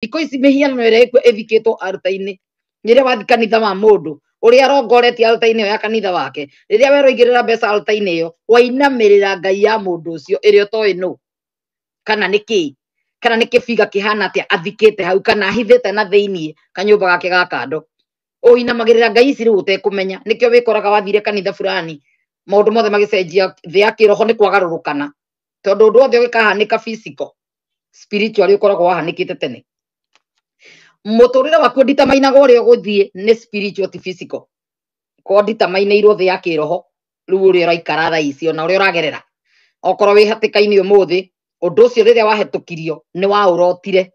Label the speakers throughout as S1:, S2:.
S1: iko ici mihiano ire ithikitwo altar-ini riria wathi kanitha wa mundu uria arongoretie altar-ini ya kanitha wake riria weroigirira mbeca altar-ini iyo wainamirira ngai ya mundu ucio iria toi no kana niki biga kihana atia athikite hau kana hithite na thiini kanyumba gake ga kando uinamagirira ngai ici riu utekumenya nikio wikoraga wathire kanitha fulani maundu mothe magicenjia thi ya kiroho ni kwagarurukana tondu undu othe ugikahanika physical spiritual ukoragwo wahanikite tene muturire waku nditamainaga uria guthie ni spiritual ti physical ko nditamainirwo thi ya kiroho riu uria uraikara tha ici ona uria uragerera okorwo wi hatikaini umuthi undu ucio riria wahitukirio ni wa urotire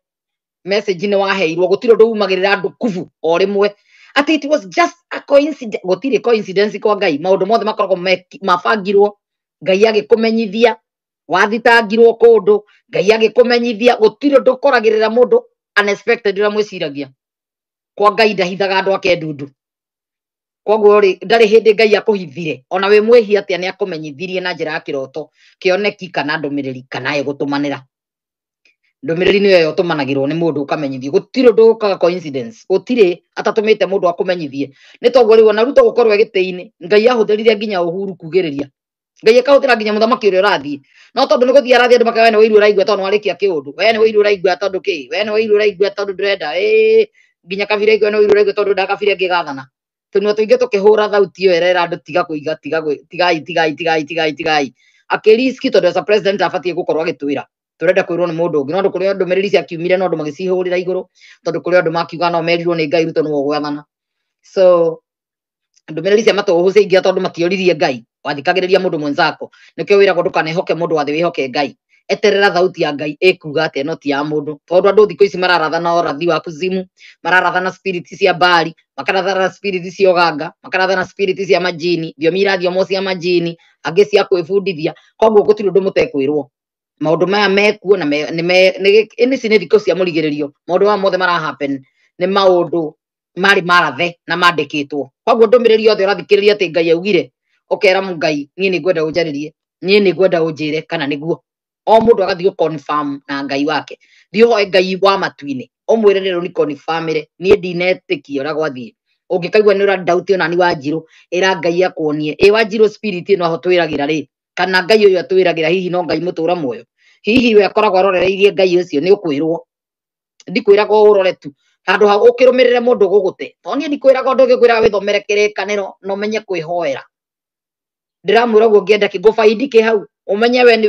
S1: message ni waheirwo gutire undu umagirira andu kuvu o rimwe ati it was just a coincidence gutire coincidence kwa ngai maundu mothe makoragwo mabangirwo ngai agikumenyithia wathitangirwo kundu ngai agikumenyithia gutire undu ukoragirira mundu unexpected ura mwiciragia kwa ngai ndahithaga andu ake ndundu koguo ri ndari hindi ngai akuhithire ona we mwehia atia ni akumenyithirie na njira ya kiroto kioneki kana ndumiriri kana egutumanira ndumiriri niyo yotumanagirwo ni mundu ukamenyithio gutire undu ukaga coincidence gutire atatumite mundu akumenyithie ni toguo riu ona ruto gukorwo egiteini ngai ahuthirire nginya Uhuru kugiriria ngai akahuthira nginya muthamaki uria urathie no tondu ni guthia arathie andu makawe ni wiru uraigua tondu warikia kiundu we ni wiru uraigua tondu ki we ni wiru uraigua tondu ndurenda nginya kabira igua ni wiru uraigua tondu ndakabira ngigathana tunwa tuinge tukihura thauti iyo erera andu tigai akiriski tondu as a president afatie gukorwo agitwira turenda kwirwo ni mundu ungi no ndu kuri andu meriri cia kiumire no ndu magicihurira iguru tondu kuri andu makiuga no merirwo ni ngai ruto no gwathana so andu meriri cia matohuce ingia tondu matioririe ngai wathikagiriria mundu mwenzako nikio wiragwo ndukanehoke mundu wathi wihoke ngai eterera thauti ya ngai ikuga ati no ti ya mundu tondu andu thiko ici mararathana orathi wa kuzimu mararathana spirit cia bali makarathana spirit cia oganga makarathana spirit cia majini thiomi mo cia majini angi cia kwibundithia koguo gutiri undu mutekwirwo maundu maya mekuo na ni cine thiko cia murigiririo maundu wa mothe mara happen ni maundu mari marathe na mandikitwo koguo ndumiriri othe urathikiriria ati ngai augire okera mungai nie ni ngwenda unjaririe nie ni ngwenda unjire kana niguo o mundu agathio confirm na ngai wake thio hoe ngai wa matuini omwire rero ni confirmire nie ndinetikia ura gwathie ungikaigua ni ura doubt ona ni Wanjiru ira ngai akuonie Wanjiru spirit no hotwiragira ri kana ngai uyu atwiragira hihi no ngai mutura moyo hihi we akoragwo arorereirie ngai ucio ni ukwirwo ndikwiraga urore tu handu ha ukirumirire mundu gugute toni ndikwiraga undu ngikwiraga withomere kirikaniro no menye kwihoera ndiramwira guo ngienda kigufaidi ki hau umenye we ni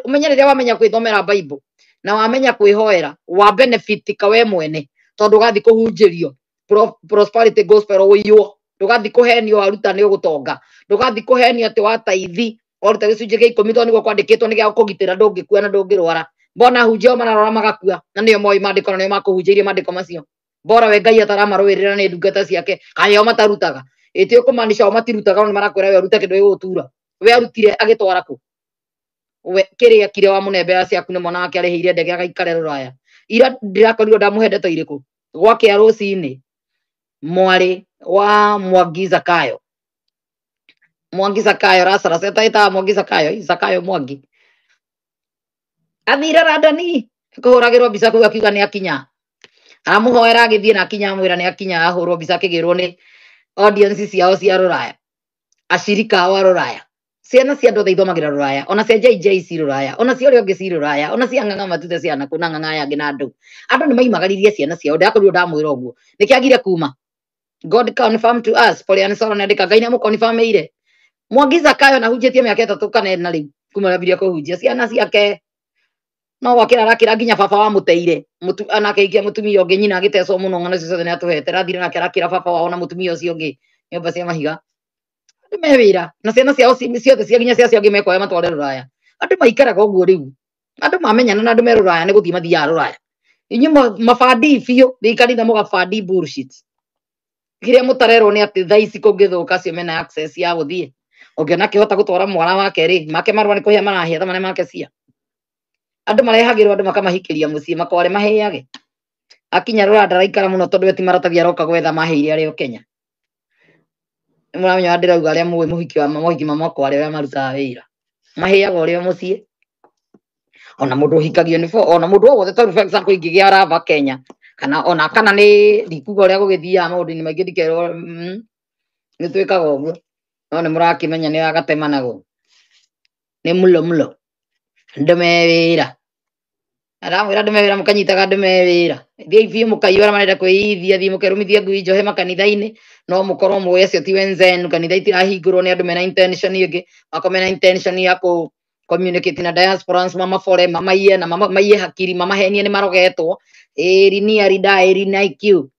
S1: umenye riria wamenya kwithomera Bible na wamenya kwihoera wa benefit ka we mwene tondu gathi kuhunjirio prosperity gospel uyo ndugathi kuhenio aruta ni ugutonga ndugathi kuhenio ati wataithi oruta gicunje gia 10 tondu kwandikitwo ni gia kugitira ndungikua na ndungirwara mbona hunjio mararora magakua na niyo moi mandiko na niyo makuhunjirie mandiko macio bora we ngai ataramarwirira ni ndungata ciake kayo matarutaga itio kumanisha matirutaga ni marakwira we aruta kindu gutura we arutire agitwara ku we kiria kire wa munembe ya ciaku ni mwana wake arihiire ndege agaikare Ruraya ira ndirakorirwo ndamuhendete iriku gwake ya rucini mwari wa Mwangi Zakayo rasara setaita Mwangi Zakayo Mwangi athira radani kuhuragirwo mbica kuga kiuga ni akinya aramuhoera agithie na akinya amwira ni akinya ahurwo mbica kigirwo ni audience ciao cia Ruraya ashirika wa Ruraya ciana cia andu ithomagira Ruraya ona cia JJC Ruraya ona cia rio ngi Ruraya ona cia nganga matute ciana kuna nganga yangi na andu ni maimagaririe ciana ciao ndakorirwo ndamwira uguo nikiagire kuma God confirm to us Polian Soro ndika ngai mu confirm ire Mwangi Zakayo na hunjitie miaka 3 kana na riu kuma nabiria kuhunjia ciana ciake no wakira rakira nginya baba wa muteire mutu anake ikia mutumia ungi nyina agitecwo muno ngana ciothe ni atuhete rathire nake rakira baba wao na mutumia ucio ungi nyumba cia mahiga ni mewira na ciana ciao ciothe cia nginya cia cio ungi mekoya matware Ruraya andu maikaraga uguo riu andu mamenyana na andu me Ruraya ni guthii mathia Ruraya inyu mabandi biu thikari na mugabandi bullshit kiria mutarero ni ati thaici kungithuka cio mena access ya guthie ungiona kihota gutwara mwana wake ri make marwa ni kuhia marahia tamane make cia andu marehagirwo andu makamahikiria mucii makware maheage akinya Ruraya ndaraikara muno tondu eti maratathi aroka gwetha maheire ario Kenya muramenya ndirauga aria muhiki wa makware aria marutaga wira maheaga urio mucii ona mundu hikagio ni ona mundu wothe to for example ingigia rava Kenya kana ni ndikuga uria gugithia maundu ni maingi ndikero ni twikaga uguo no ni murakimenya ni agatema nago ni mulo ndume wira aramwira ndume wira mukanyitaga ndume wira thii biu mukaiyora marenda kwiyithia thii mukerumithia ngui njohe makanitha-ini no mukorwo muwe acio ti wenzenu kanitha itirahingurwo ni andu mena intention ingi makomena intention ya communicate na diaspora mama fore mama iye na mama iye hakiri mama henie ni marogetwo rini arida rini IQ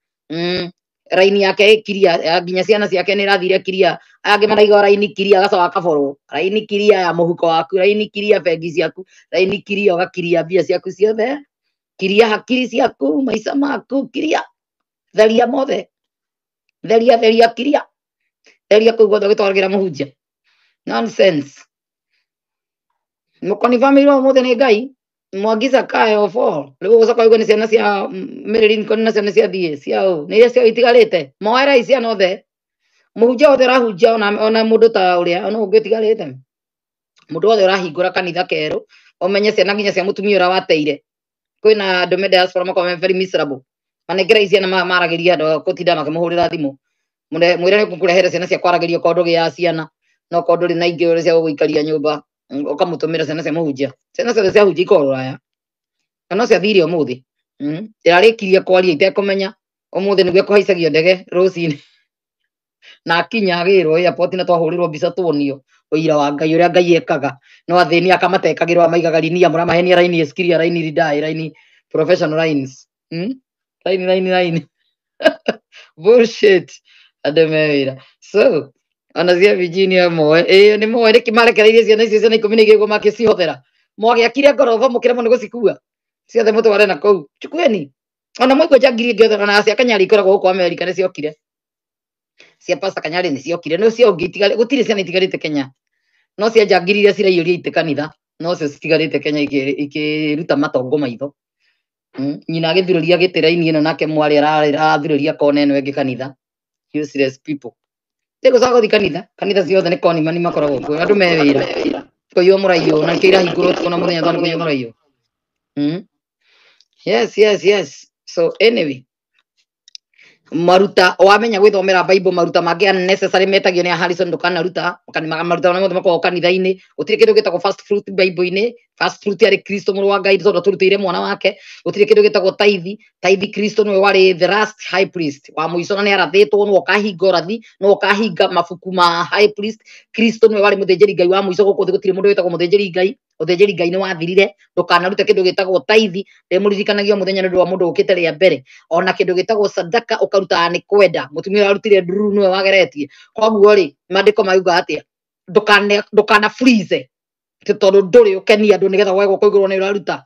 S1: raini yake kiria nginya ciana ciake ni rathire kiria angi maraiga raini kiria gacoka kaborwo raini kiria ya muhuko waku raini kiria bengi ciaku raini kiria ugakiria mbia ciaku ciothe kiria hakiri ciaku maica maku kiria theria mothe theria kiria theria kuu guothe gitwaragira muhunjia nonsense mukoni family wa mothe ni Ngai mwagiza kae of all riu gucoka ugo ni ciana cia Marilyn koni na ciana cia thie ciao ni iria cia itigarite moera icia nothe muhunjia wothe rahunjia ona mundu ta uria ona ungitigarite mundu wothe urahingura kanitha keru omenye ciana nginya cia mutumia ura wateire kwina andu me diaspora makome very miserable manengera icia na maragiria andu gutinda makimuhurira thimu mwire ni kukurehere ciana cia kwaragiria kondu gia ciana no kondu ri na ingi uri cia guikaria nyumba ukamutumira ciana cia muhunjia ciana cia hunjia ikoruraya kana cia thiri umuthi irarikirie kwaria itekumenya umuthi niguo kuhaicagio ndege rucini na akinya agirwo airport na twahurirwo mbica tuonio uira wa Ngai uria Ngai ekaga no athini akamatekagirwo amaigaga linia mura mahenia raini eskiria raini ridai raini professional lines raini bullshit ademera so anazia Virginia moe ni moe riki marekereirie ciana icio ciana ikumi nigiguo makicihothera mwagiakire ngorogo mukire muno gucikua ciothe mutware na kou chukueni ona mwiko jangiri ngiothe na cia Kanyari ikoragwo kwa America ni ciokire cia Pastor Kanyari ni ciokire no cio ngitigare gutire ciana itigarite Kenya no cia jangiri iria ciraiyuria ite kanitha no cio citigarite Kenya ikiruta matongo maitho nyina agithiruria gitiraini ino nake mwari arathiruria kona eno engi kanitha useless people tego sago di kanitha ciothe ni koni mani makoragwo kuo andu me wira koyo muraiyo na kira hinguro tukona muthenya thani koyo muraiyo yes so anyway maruta wamenya gwithomera Bible maruta mangi unnecessary metagio ni Harrison ndukanaruta maruta na mothe makwa kanitha-ini utire kindu gitagwo first fruit Bible-ini first fruit ari Kristo muru wa Ngai tondu turutire mwana wake utire kindu gitagwo taithi Kristo niwe wari the last high priest wa muico na ni arathitwo no kahinga urathi no kahinga mafuku ma high priest Kristo niwe wari muthenjeri Ngai wa muico guku gutire mundu witagwo muthenjeri Ngai ni wathirire ndukanarute kindu gitagwo taithi muririkanagia muthenya ndu wa mundu ukite ria mbere ona kindu gitagwo sadaka ukaruta ni kwenda mutumia arutire nduru niwe wageretie koguo ri mandiko mauga atia ndukana freeze tondu nduri ukenia andu nigetha wego kuigurwo ni uraruta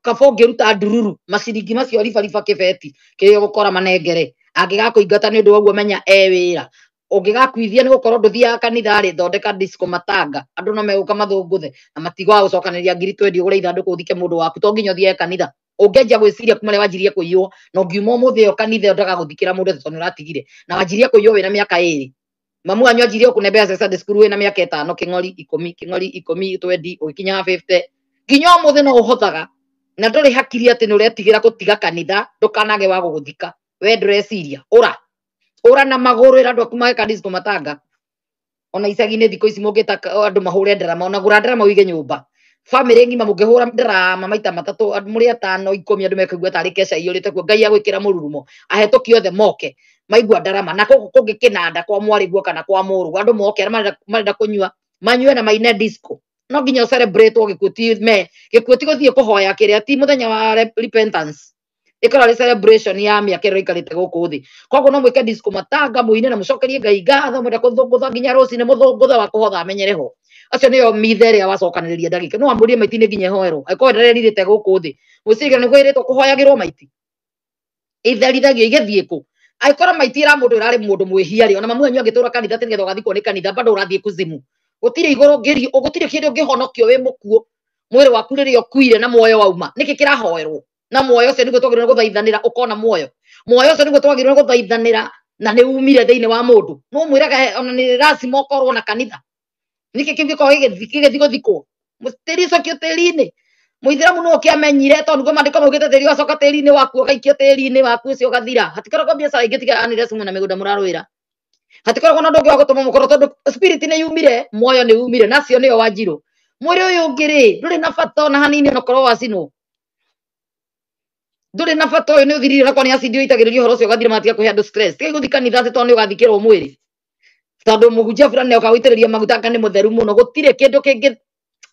S1: kaba ungiruta ndururu maciringi macio riba kibeti kirio gukora manengere angigakuingata ni undu waguo menya wira ungigakuithia ni gukorwo nduthiaga kanitha ri thondeka disco matanga andu no meguka mathunguthe na matigwa gucokaniria ngiri 20 ugure ithanduku uthike mundu waku to nginya uthie kanitha ungenja gwiciria kuma wajirie kuiywo no ngiuma muthi yo kanitha ndaga guthikira mundu tondu uratigire na wajirie kuiywo wina miaka 2 mamu anyu ajirie kunembea Sunday school wina miaka 5 king'ori 10 20 ugikinya 50 nginya muthi no uhothaga na nduri hakiri ati ni uretigira gutiga kanitha ndukanage wa guguthika we ndureciria ura na maguru ira andu kuma kanitha matanga ona icagi-ini thiko ici mungita andu mahure ndarama ona gura ndarama uige nyumba family ngima mungihura ndarama maita matatu muri 5 10 andu mekugwa tari kesha iyurite kuo Ngai agwikira mururumo ahetũki othe moke maigua ndarama na kungikinanda kwa mwari guo kana kwa muru andu moke marenda kunyua manyue na maine disco no nginya celebrate gikuti guthie kuhoya kiria ti muthenya wa repentance ikora celebration ya miaka iro ikarite guku thi koguo no mwike disco matanga muine na mucokerie Ngai ngatho mwenda kuthungutha nginya rucine muthungutha wa kuhotha amenyereho acio niyo mithere wacokaniriria ndagika no amburie maitini nginya hoero aiko ndereririte guku thi muciga ni gwiritwo kuhoyagirwo maiti itherithagio igethie ku aikora maitira mundu urari mundu mwihia ona mamu anyu agitura kanitha tigetha ugathikwo ni kanitha bado urathie kuzimu gutire igoro ngiri gutire kindu ngihonokio wi mukuo mwiri waku riria ukuire na muoyo wauma niki kirahoerwo na muoyo ucio niguo twagirwo guthaithanira ukona muoyo ucio niguo twagirwo guthaithanira na ni umire thiini wa mundu no mwiraga ona ni lazima ukorwo na kanitha niki kingiko gigithiko thikwo mustiri cokio tiri-ini Muithiramu no kiamenyire tondu go mandiko maugite tiri wacoka tiri-ini waku ugaikio tiri-ini waku ucio ugathira hatikoragwo biacara ingi tiga anire sumu na migunda murarwira hatikoragwo na ndongi wa gutuma mukoro tondu spirit ni yumire moyo ni yumire nacio niyo Wanjiru mwiri uyu ngiri nduri na bata na hanini no korwo wacinwo nduri na bata uyu ni uthirire na kwani acidi uitagiririo horo ucio ugathira matia kuhe andu stress tiga guthi kanitha ati tondu ugathikirwo mwiri tondu muhunjia fulani ni ukawitiriria maguta ngani mutheru muno gutire kindu kingi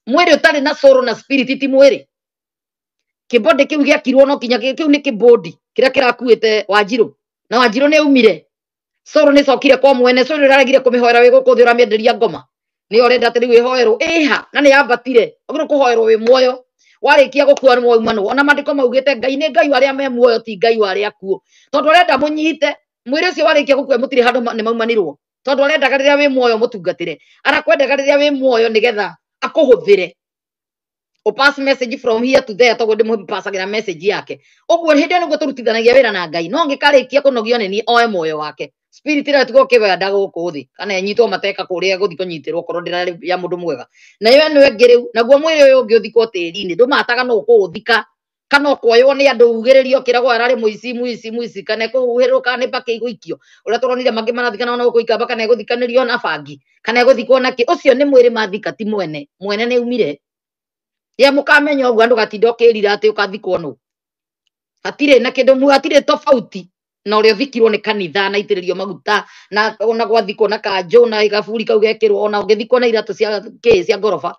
S1: mwiri utari na soul na spirit ti mwiri kibodi kiu giakirwo no kinya kiu ni kibodi kiria kirakuite Wanjiru na Wanjiru ni umire soul ni cokire kwa mwene soul iraragire kumihoera wi guku thira mienderia ngoma ni orenda ati riu ihoerwo iha na ni yabatire ogiro kuhoerwo wi muoyo warikia gukua ni muoyo manu ona mandiko maugite ngai ni ngai waria me muoyo ti ngai waria kuo tondu orenda munyite mwiri ucio warikia gukua mutire handu ni maumanirwo tondu orenda riria wi muoyo mutungatire arakwenda riria wi muoyo nigetha akuhuthire o pass message from here to there togo ndimu passagira message yake ogwo hindi niguo turutithanagia wira na ngai no ngikarikia kunogio ni oe muoyo wake spirit ira tugo kibenda guku thi kana enyitwo mateka kuria guthi kunyitirwo korwo ndira ya mundu mwega na yo niwe ngiriu naguo mwiri uyu ungi uthikwo tiri-ini ndumataga no kuuthika kana kuoywo ni andu ugiririo kiragwo arari muici kana kuhiruka ni baki iguikio uria turonire mangi marathikana na gukuika baka na guthikanirio na bangi kana guthikwo na ki ucio ni mwiri mathika ti mwene ni umire ya mukamenya ogwo andu gatindo kirira ati ukathikwo no hatire na kindu mu hatire tofauti na uria thikirwo ni kanitha na itiririo maguta na ona gwathikwo na kanjo na igaburi kau gekirwo ona ungithikwo na iratu cia ngoroba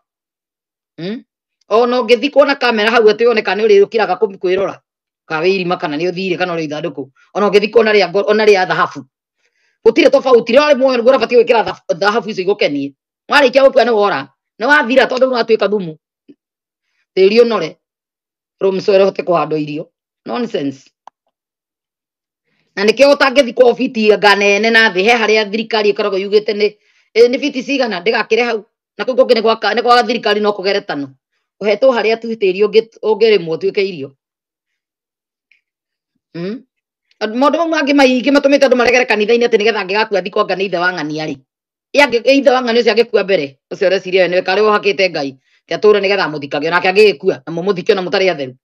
S1: ona ungithikwo na kamera hau ati one kana uri ukiraga kwirora kawirima kana ni uthire kana uri ithanduku ona ungithikwo na ria thahabu gutire tofauti ria moyo ngora bati gwikira thahabu icio igukenie warikia gukua ni wora ni wathira tondu no atuika thumu tiri unore rumsore hote kuhando irio nonsense na nikio utangithikwo ofiti nganene na thi he haria thirikari ikoragwo yugite ni fiti cigana ndigakire hau na kuu kungi ni kwa thirikari no kugeretano uhetwo haria tu tiri ungirimwo tuike irio maundu mangi maingi matumite andu maregere kanitha-ini ati nigetha ngigakua thikwo ngane ithe wa ng'ania ri ithe wa ng'ania ucio agikua mbere ucio ureciria niwe kari uhakite ngai tiature nigetha muthikage nake agikua na mumuthike na mutari atheru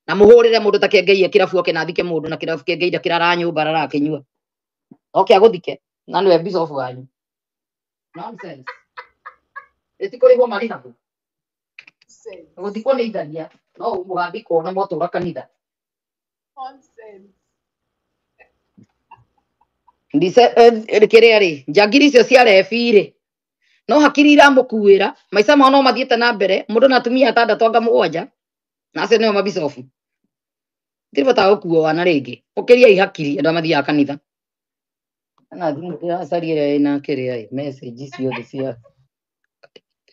S1: na muhurire mundu ta kengeia kirabu oke na thike mundu na kirabu kengeia kirara nyumba rarakinyua oke aguthike na niwe bishop wanyu nonsense etikorigwo mari naku guthikwo ni itharia no mugathikwo na mwatura kanitha ndise kiria ri njagiri icio cia rebi-ri no hakiri iramukuira maica mao no mathiete na mbere mundu na atumia atandatu anga mugwanja na acio nio mabicobu ndiri bata gukuo wana ringi ukiria ihakiri andu amathiaga kanitha na thimu iracaria iria ina kiria message ciothe cia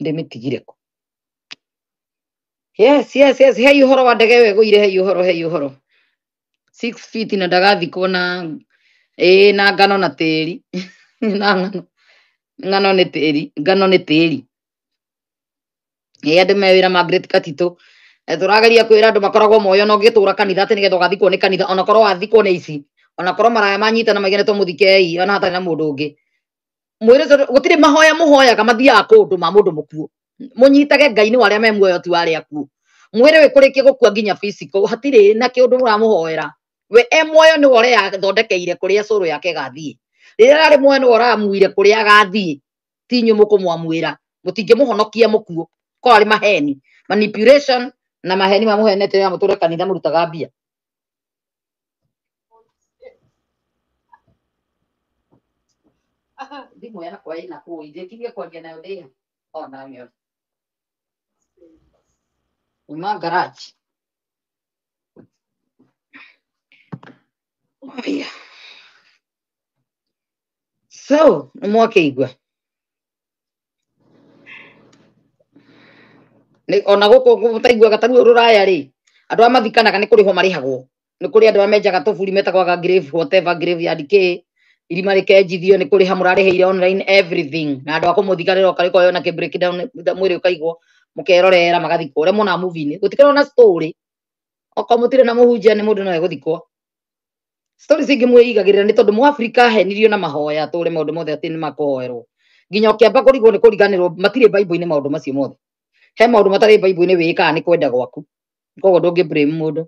S1: ndimitigire ku yes hei uhoro wa ndege we guire hei uhoro 6 feet na ndagathikwo na na ngano na tiri na ngano ni tiri andu me wira ma Great Katitu turageria kwira andu makoragwo moyo no ngitura kanitha ati nigetha ugathikwo ni kanitha ona korwo wathikwo ni ici ona korwo maraya manyitana maigane to muthikei ona hatari na mundu ungi mwire gutire mahoya muhoyaga mathiaga kundu ma mundu mukuo munyitage ngai ni waria me muoyo ti waria kuo mwire we kurikia gukua nginya physical hatire na kiundu muramuhoera we muoyo ni wore ya thondekeire kuria curu yake gathie riria ari muoyo ni wora muire kuria agathie tinyu mukumwamwira mutingimuhonokia mukuo ko ari maheni manipulation na maheni mamuhenete ya muture kanitha murutaga mbia ndimu yana kwa ina ku ijekirie kwa ngena ndio ona mio uma garage oya so mwakeigwa ni ona guku gutaigwa gataru ruraya ri andu amathikanaga ni kuriho marihagwo ni kuri andu amenjaga tuburi metagwa grave whatever grave yard ke irima rikenjithio ni kuri hamurariheire online everything na andu akumuthikanira ukariko yona ke breakdown mwiri ukaigwo mukerorera magathikwo ure mona movie ni gutikana na story okamutire na muhunjia ni mundu no eguthikwo story singi mwigagirira ni tondu mu Africa henirio na mahoya ture maundu mothe ati ni makoherwo nginya ukiamba kurigwo ni kuriganirwo matire bible-ini maundu macio mothe he maundu matari bible-ini wika ni kwenda gwaku koguo ndũngĩ blame mũndũ.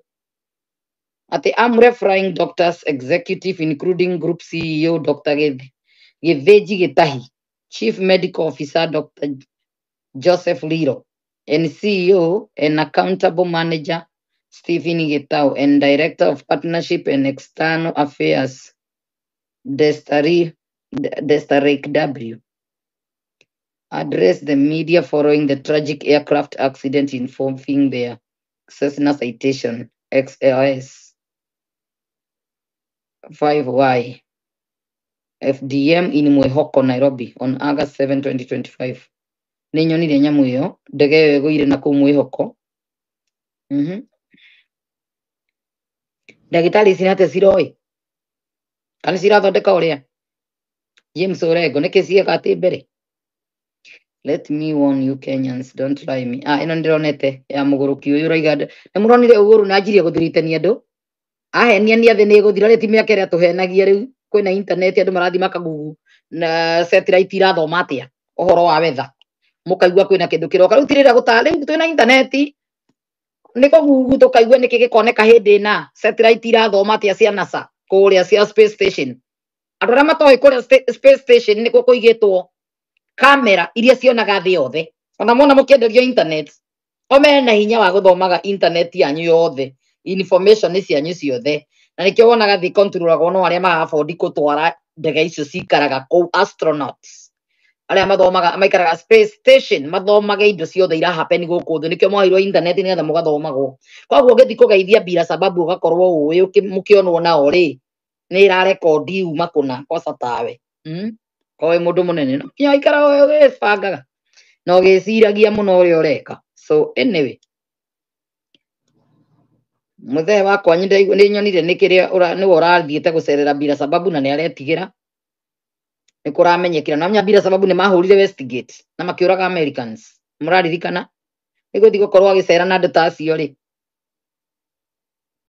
S1: Ati I'm referring doctors executive including group CEO Dr. Githinji Gitahi, Chief Medical Officer Dr. Joseph Liro, and CEO and Accountable Manager Stephen Gitau, and Director of Partnership and External Affairs Destarek W. Address the media following the tragic aircraft accident involving their Cessna Citation XLS 5Y FDM in Mwihoko, Nairobi on August 7, 2025. Ninyonire nyamu iyo ndege iyo ĩgũire na kũu Mwihoko. Ndagĩtarĩ ici nate ciroi kana cirathondeka ũrĩa James Orengo nĩkĩ cieka atĩ mbere. Let me warn you Kenyans, don't lie me. Ĩno ndironete ya mũgũrũki ũyũ ũraiga nĩ mũronire Uhuru na anjirie gũthiritania andũ ahenia ni athĩ nĩ gũthira rĩti mĩaka ĩrĩa tũhenagia rĩu kwĩna internet andũ marathi makagugu na satellite irathoma atĩa ũhoro wa weather mũkaigua kwĩna kĩndũ kĩroka rĩu tirĩra gũtaha rĩu twĩna internet nĩ kũgugu tũkaigua nĩkĩ gĩkoneka hĩndĩ na satellite irathoma atĩa cia NASA kũrĩa cia space station. Andũ arĩa matoĩ kũrĩa space station nĩkuo kũigĩtwo kamera iria cionaga thĩ yothe. Ona mona mũkĩenderio internet o mena hinya wa gũthomaga internet yanyu yothe information cianyu ciothe, na nĩkĩo wonaga thĩ controlagwo no arĩa magabondi gũtwara ndege icio cikaraga kũu astronauts arĩa mathomaga maikaraga space station mathomage indo ciothe ira happen gũkũ thĩ. Nĩkĩo mwaheirwo internet nĩgetha mũgathomagwo. Koguo ũgĩthiĩ kũgeithia bila sababu ũgakorwo ũĩ mũkĩonwo nao rĩ nĩ ĩrarekondi uma kũna kosa tawe kowe mũndũ mũnene no kinya ikara ũgĩbangaga na ũgĩciragia mũno ũrĩa ũreka. So anyway, mũthee wakwa nĩ nyonire nĩ kĩrĩa nĩwe ũrathiĩte gũcerera bila sababu na nĩ aretigĩra nĩ kũramenyekera na bila sababu nĩ mahũrire Westgate na makĩũraga Americans. Mũraririkana nĩ gũthiĩ gũkorwo agĩcera na andũ ta acio rĩ